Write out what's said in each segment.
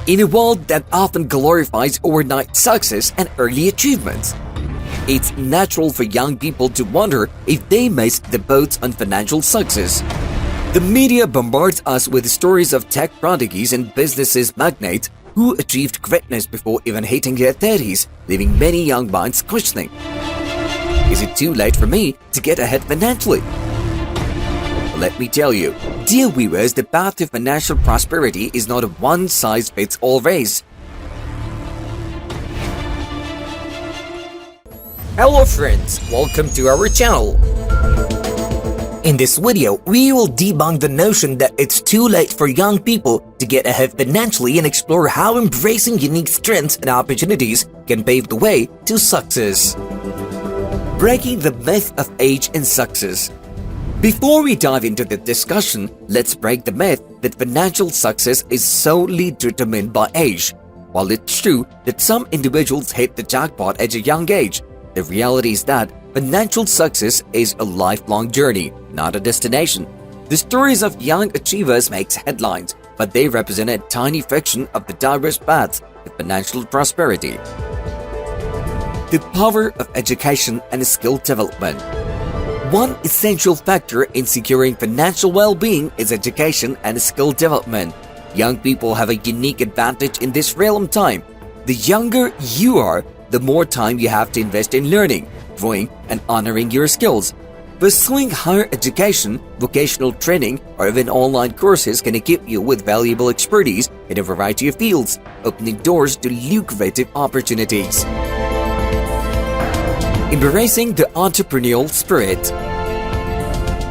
In a world that often glorifies overnight success and early achievements, it's natural for young people to wonder if they missed the boat on financial success. The media bombards us with stories of tech prodigies and businesses magnates who achieved greatness before even hitting their 30s, leaving many young minds questioning, is it too late for me to get ahead financially? Let me tell you, dear viewers, the path to financial prosperity is not a one-size-fits-all race. Hello friends, welcome to our channel. In this video, we will debunk the notion that it's too late for young people to get ahead financially and explore how embracing unique strengths and opportunities can pave the way to success. Breaking the myth of age and success. Before we dive into the discussion, let's break the myth that financial success is solely determined by age. While it's true that some individuals hit the jackpot at a young age, the reality is that financial success is a lifelong journey, not a destination. The stories of young achievers make headlines, but they represent a tiny fraction of the diverse paths to financial prosperity. The power of education and skill development. One essential factor in securing financial well-being is education and skill development. Young people have a unique advantage in this realm time. The younger you are, the more time you have to invest in learning, growing, and honoring your skills. Pursuing higher education, vocational training, or even online courses can equip you with valuable expertise in a variety of fields, opening doors to lucrative opportunities. Embracing the entrepreneurial spirit.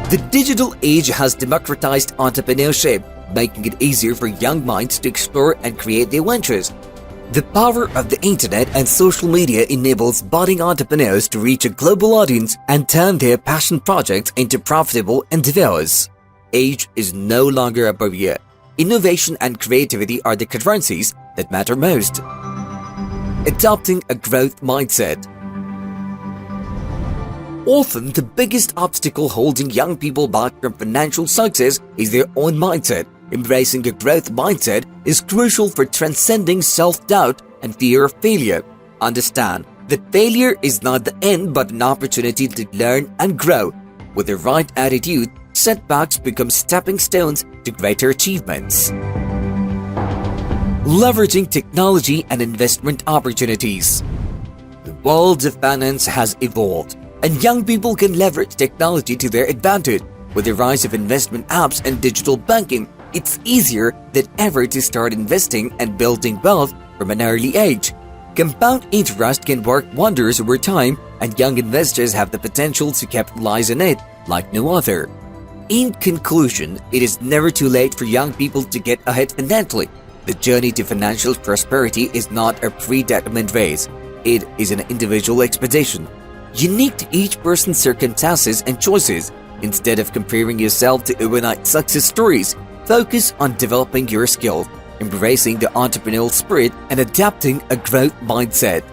The digital age has democratized entrepreneurship, making it easier for young minds to explore and create their ventures. The power of the internet and social media enables budding entrepreneurs to reach a global audience and turn their passion projects into profitable endeavors. Age is no longer a barrier. Innovation and creativity are the currencies that matter most. Adopting a growth mindset. Often, the biggest obstacle holding young people back from financial success is their own mindset. Embracing a growth mindset is crucial for transcending self-doubt and fear of failure. Understand that failure is not the end but an opportunity to learn and grow. With the right attitude, setbacks become stepping stones to greater achievements. Leveraging technology and investment opportunities. The world of finance has evolved, and young people can leverage technology to their advantage. With the rise of investment apps and digital banking, it's easier than ever to start investing and building wealth from an early age. Compound interest can work wonders over time, and young investors have the potential to capitalize on it like no other. In conclusion, it is never too late for young people to get ahead financially. The journey to financial prosperity is not a predetermined race. It is an individual expedition, unique to each person's circumstances and choices. Instead of comparing yourself to overnight success stories, focus on developing your skills, embracing the entrepreneurial spirit, and adapting a growth mindset.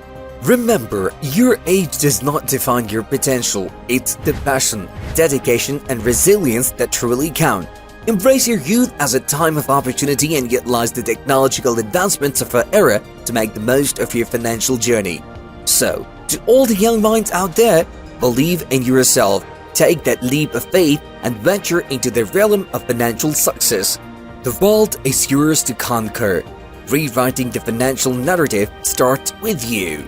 Remember, your age does not define your potential. It's the passion, dedication, and resilience that truly count. Embrace your youth as a time of opportunity and utilize the technological advancements of our era to make the most of your financial journey. So, to all the young minds out there, believe in yourself. Take that leap of faith and venture into the realm of financial success. The world is yours to conquer. Rewriting the financial narrative starts with you.